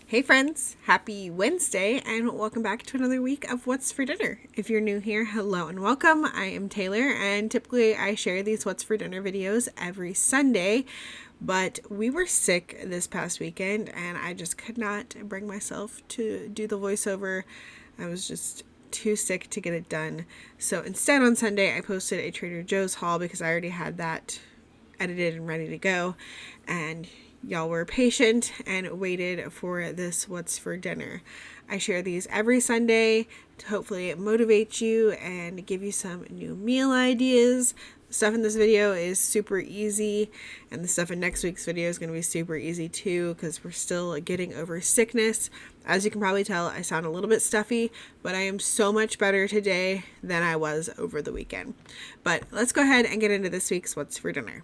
Hey friends, happy Wednesday and welcome back to another week of What's for Dinner. If you're new here, hello and welcome. I am Taylor and typically I share these What's for Dinner videos every Sunday, but we were sick this past weekend and I just could not bring myself to do the voiceover. I was just too sick to get it done. So instead on Sunday I posted a Trader Joe's haul because I already had that edited and ready to go, and y'all were patient and waited for this What's for Dinner. I share these every Sunday to hopefully motivate you and give you some new meal ideas. The stuff in this video is super easy, and the stuff in next week's video is going to be super easy too because we're still getting over sickness. As you can probably tell, I sound a little bit stuffy, but I am so much better today than I was over the weekend. But let's go ahead and get into this week's What's for Dinner.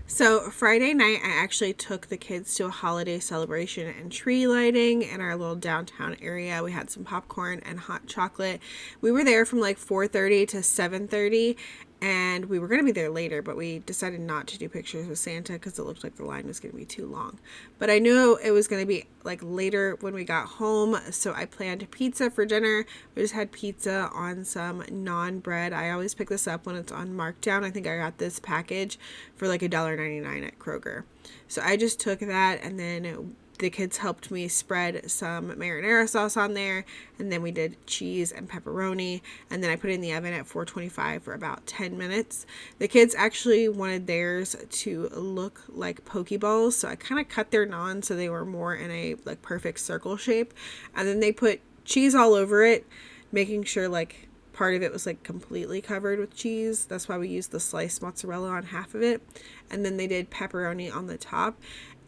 So Friday night, I actually took the kids to a holiday celebration and tree lighting in our little downtown area. We had some popcorn and hot chocolate. We were there from like 4:30 to 7:30, and we were going to be there later, but we decided not to do pictures with Santa because it looked like the line was going to be too long. But I knew it was going to be like later when we got home, so I planned pizza for dinner. We just had pizza on some naan bread. I always pick this up when it's on markdown. I think I got this package for like $1.99 at Kroger. So I just took that, and then the kids helped me spread some marinara sauce on there, and then we did cheese and pepperoni, and then I put it in the oven at 425 for about 10 minutes. The kids actually wanted theirs to look like poke balls, so I kind of cut their naan so they were more in a like perfect circle shape, and then they put cheese all over it, making sure like part of it was like completely covered with cheese. That's why we used the sliced mozzarella on half of it, and then they did pepperoni on the top.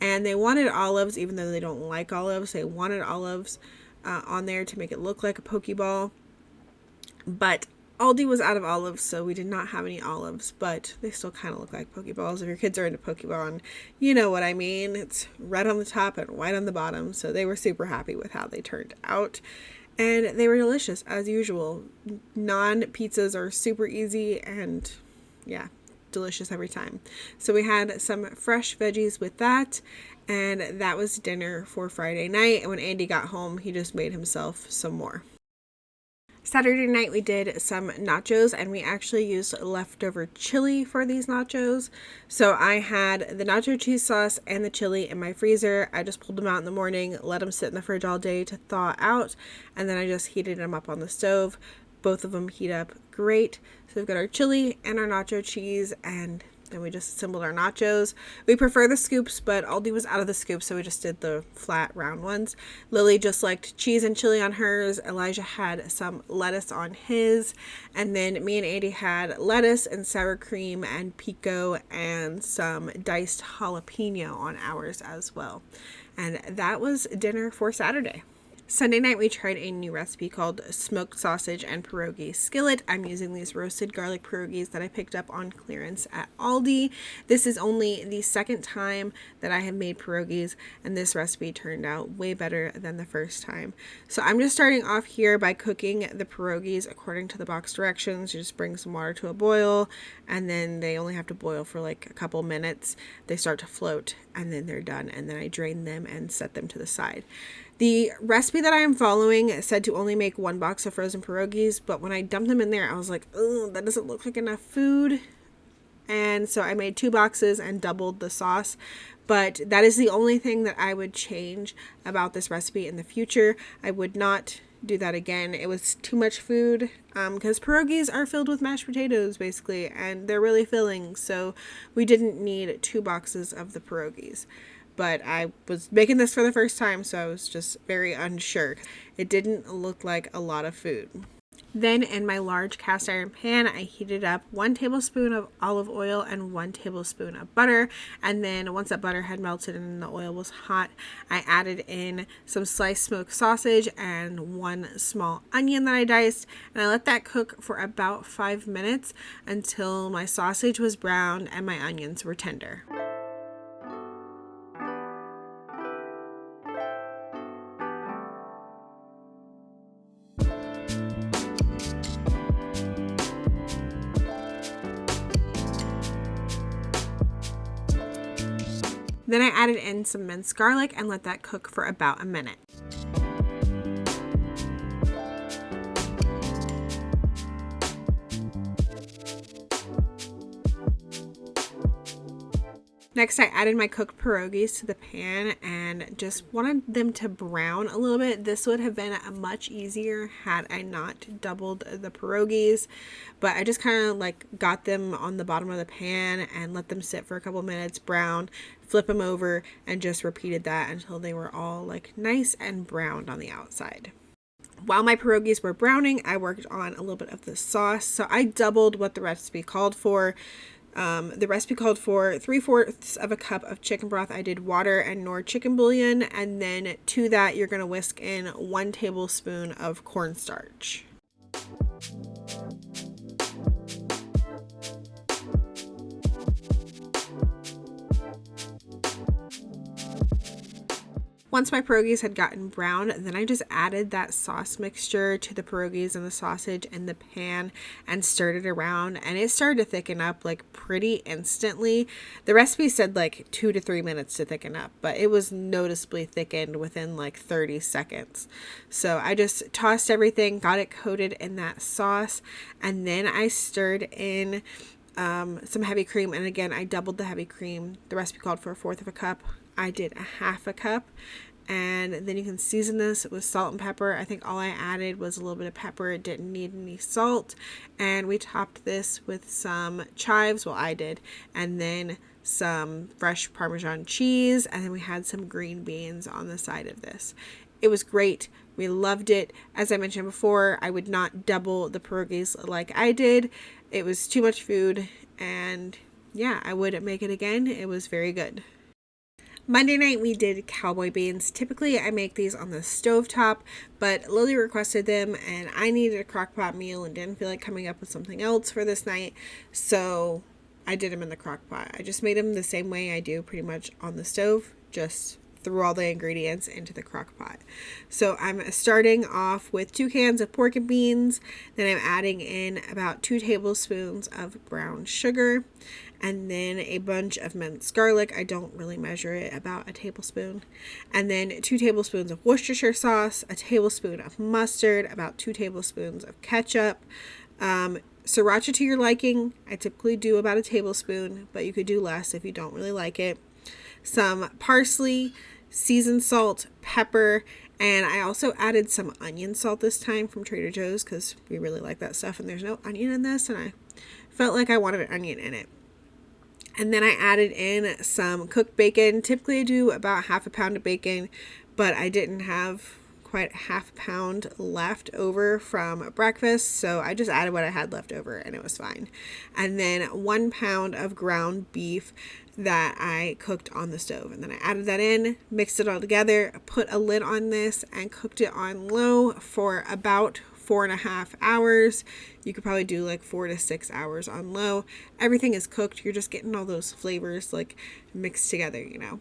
And they wanted olives, even though they don't like olives. They wanted olives on there to make it look like a Pokeball. But Aldi was out of olives, so we did not have any olives. But they still kind of look like Pokeballs. If your kids are into Pokeball, you know what I mean. It's red on the top and white on the bottom. So they were super happy with how they turned out. And they were delicious, as usual. Naan pizzas are super easy and, yeah, delicious every time. So we had some fresh veggies with that, and that was dinner for Friday night. And when Andy got home, he just made himself some more. Saturday night we did some nachos, and we actually used leftover chili for these nachos. So I had the nacho cheese sauce and the chili in my freezer. I just pulled them out in the morning, let them sit in the fridge all day to thaw out, and then I just heated them up on the stove. Both of them heat up great. So we've got our chili and our nacho cheese, and then we just assembled our nachos. We prefer the scoops, but Aldi was out of the scoops, so we just did the flat round ones. Lily just liked cheese and chili on hers. Elijah had some lettuce on his, and then me and Andy had lettuce and sour cream and pico and some diced jalapeno on ours as well. And that was dinner for Saturday. Sunday night, we tried a new recipe called smoked sausage and pierogi skillet. I'm using these roasted garlic pierogies that I picked up on clearance at Aldi. This is only the second time that I have made pierogies, and this recipe turned out way better than the first time. So I'm just starting off here by cooking the pierogies according to the box directions. You just bring some water to a boil, and then they only have to boil for like a couple minutes. They start to float, and then they're done, and then I drain them and set them to the side. The recipe that I am following said to only make 1 box of frozen pierogies, but when I dumped them in there, I was like, oh, that doesn't look like enough food. And so I made 2 boxes and doubled the sauce. But that is the only thing that I would change about this recipe in the future. I would not do that again. It was too much food because pierogies are filled with mashed potatoes basically, and they're really filling. So we didn't need 2 boxes of the pierogies. But I was making this for the first time, so I was just very unsure. It didn't look like a lot of food. Then in my large cast iron pan, I heated up 1 tablespoon of olive oil and 1 tablespoon of butter. And then once that butter had melted and the oil was hot, I added in some sliced smoked sausage and 1 small onion that I diced. And I let that cook for about 5 minutes until my sausage was browned and my onions were tender. Then I added in some minced garlic and let that cook for about a minute. Next, I added my cooked pierogies to the pan and just wanted them to brown a little bit. This would have been much easier had I not doubled the pierogies, but I just kind of like got them on the bottom of the pan and let them sit for a couple minutes, brown, flip them over, and just repeated that until they were all like nice and browned on the outside. While my pierogies were browning, I worked on a little bit of the sauce. So I doubled what the recipe called for. The recipe called for 3/4 of a cup of chicken broth. I did water and Knorr chicken bouillon, and then to that you're going to whisk in 1 tablespoon of cornstarch. Once my pierogies had gotten brown, then I just added that sauce mixture to the pierogies and the sausage in the pan and stirred it around, and it started to thicken up like pretty instantly. The recipe said like 2 to 3 minutes to thicken up, but it was noticeably thickened within like 30 seconds. So I just tossed everything, got it coated in that sauce, and then I stirred in some heavy cream. And again, I doubled the heavy cream. The recipe called for 1/4 of a cup. I did 1/2 cup, and then you can season this with salt and pepper. I think all I added was a little bit of pepper. It didn't need any salt, and we topped this with some chives, well I did, and then some fresh Parmesan cheese, and then we had some green beans on the side of this. It was great. We loved it. As I mentioned before, I would not double the pierogies like I did. It was too much food, and yeah, I would make it again. It was very good. Monday night we did Cowboy Beans. Typically I make these on the stovetop, but Lily requested them and I needed a crock pot meal and didn't feel like coming up with something else for this night, so I did them in the crock pot. I just made them the same way I do pretty much on the stove, just threw all the ingredients into the crock pot. So I'm starting off with 2 cans of pork and beans, then I'm adding in about 2 tablespoons of brown sugar, and then a bunch of minced garlic. I don't really measure it, about a tablespoon. And then 2 tablespoons of Worcestershire sauce, a tablespoon of mustard, about 2 tablespoons of ketchup, sriracha to your liking. I typically do about a tablespoon, but you could do less if you don't really like it. Some parsley, seasoned salt, pepper, and I also added some onion salt this time from Trader Joe's because we really like that stuff, and there's no onion in this, and I felt like I wanted an onion in it. And then I added in some cooked bacon. Typically I do about 1/2 pound of bacon, but I didn't have quite 1/2 pound left over from breakfast, so I just added what I had left over and it was fine. And then 1 pound of ground beef that I cooked on the stove, and then I added that in, mixed it all together, put a lid on this, and cooked it on low for about 4.5 hours. You could probably do like 4 to 6 hours on low. Everything is cooked. You're just getting all those flavors like mixed together, you know.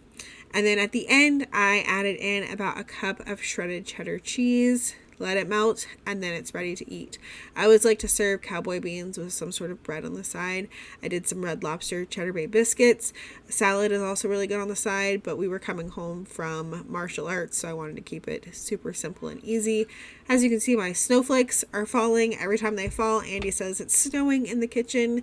And then at the end, I added in about a cup of shredded cheddar cheese, let it melt, and then it's ready to eat. I always like to serve Cowboy Beans with some sort of bread on the side. I did some Red Lobster Cheddar Bay biscuits. Salad is also really good on the side, but we were coming home from martial arts, so I wanted to keep it super simple and easy. As you can see, my snowflakes are falling. Every time they fall, Andy says it's snowing in the kitchen.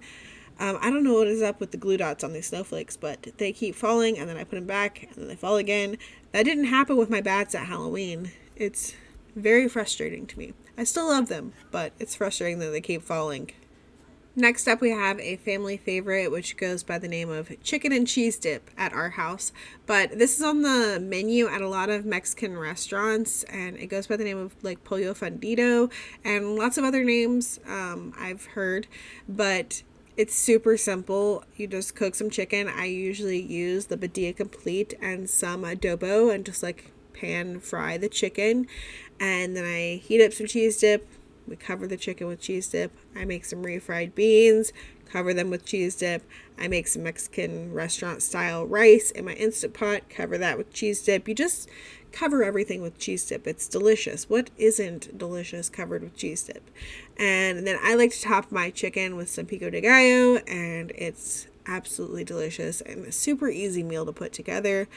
I don't know what is up with the glue dots on these snowflakes, but they keep falling, and then I put them back, and then they fall again. That didn't happen with my bats at Halloween. It's very frustrating to me. I still love them, but it's frustrating that they keep falling. Next up, we have a family favorite, which goes by the name of chicken and cheese dip at our house. But this is on the menu at a lot of Mexican restaurants, and it goes by the name of like Pollo Fundido and lots of other names I've heard. But it's super simple. You just cook some chicken. I usually use the Badilla Complete and some adobo and just like pan fry the chicken, and then I heat up some cheese dip. We cover the chicken with cheese dip. I make some refried beans, cover them with cheese dip. I make some Mexican restaurant style rice in my Instant Pot, cover that with cheese dip. You just cover everything with cheese dip. It's delicious. What isn't delicious covered with cheese dip? And then I like to top my chicken with some pico de gallo, and it's absolutely delicious and a super easy meal to put together.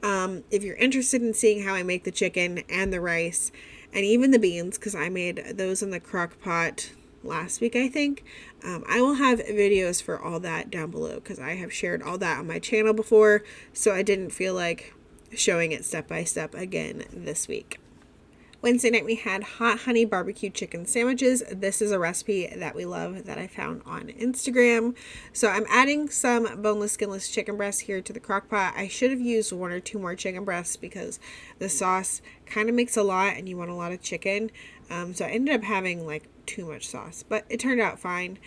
If you're interested in seeing how I make the chicken and the rice and even the beans, because I made those in the crock pot last week, I think, I will have videos for all that down below because I have shared all that on my channel before, so I didn't feel like showing it step by step again this week. Wednesday night we had hot honey barbecue chicken sandwiches. This is a recipe that we love that I found on Instagram. So I'm adding some boneless, skinless chicken breasts here to the crock pot. I should have used 1 or 2 more chicken breasts because the sauce kind of makes a lot and you want a lot of chicken. So I ended up having like too much sauce, but it turned out fine.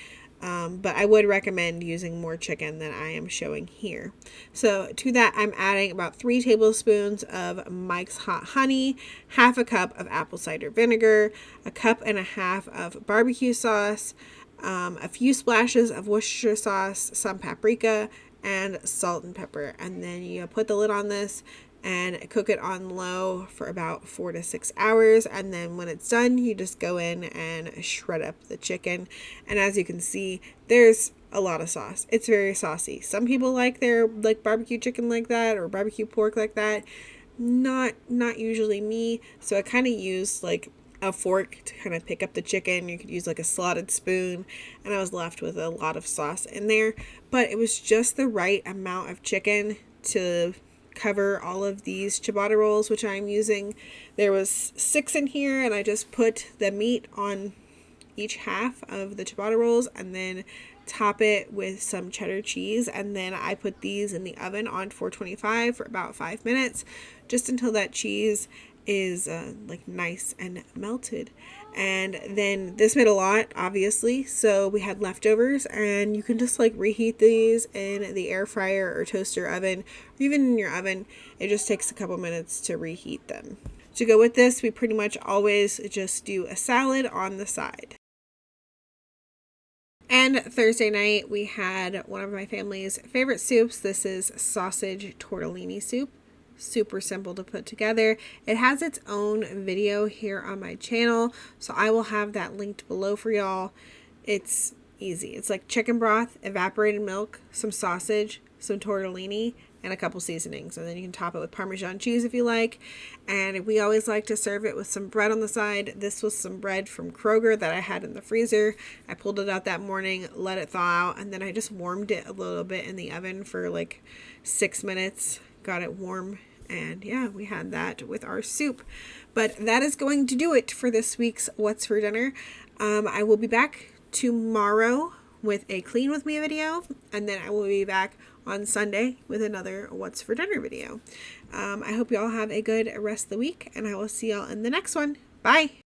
But I would recommend using more chicken than I am showing here. So to that, I'm adding about 3 tablespoons of Mike's Hot Honey, half a cup of apple cider vinegar, a cup and a half of barbecue sauce, a few splashes of Worcestershire sauce, some paprika, and salt and pepper. And then you put the lid on this and cook it on low for about 4 to 6 hours. And then when it's done, you just go in and shred up the chicken. And as you can see, there's a lot of sauce. It's very saucy. Some people like their barbecue chicken like that or barbecue pork like that. Not usually me. So I kind of use like a fork to kind of pick up the chicken. You could use like a slotted spoon, and I was left with a lot of sauce in there. But it was just the right amount of chicken to cover all of these ciabatta rolls, which I'm using. There was 6 in here, and I just put the meat on each half of the ciabatta rolls and then top it with some cheddar cheese, and then I put these in the oven on 425 for about 5 minutes, just until that cheese is like nice and melted. And then this made a lot, obviously, so we had leftovers, and you can just like reheat these in the air fryer or toaster oven, or even in your oven. It just takes a couple minutes to reheat them. To go with this, we pretty much always just do a salad on the side. And Thursday night we had one of my family's favorite soups. This is sausage tortellini soup. Super simple to put together. It has its own video here on my channel, so I will have that linked below for y'all. It's easy. It's like chicken broth, evaporated milk, some sausage, some tortellini, and a couple seasonings, and then you can top it with Parmesan cheese if you like. And we always like to serve it with some bread on the side. This was some bread from Kroger that I had in the freezer. I pulled it out that morning, let it thaw out, and then I just warmed it a little bit in the oven for like 6 minutes. Got it warm, and yeah, we had that with our soup. But that is going to do it for this week's What's for Dinner. I will be back tomorrow with a clean with me video, and then I will be back on Sunday with another What's for Dinner video. I hope you all have a good rest of the week, and I will see y'all in the next one. Bye!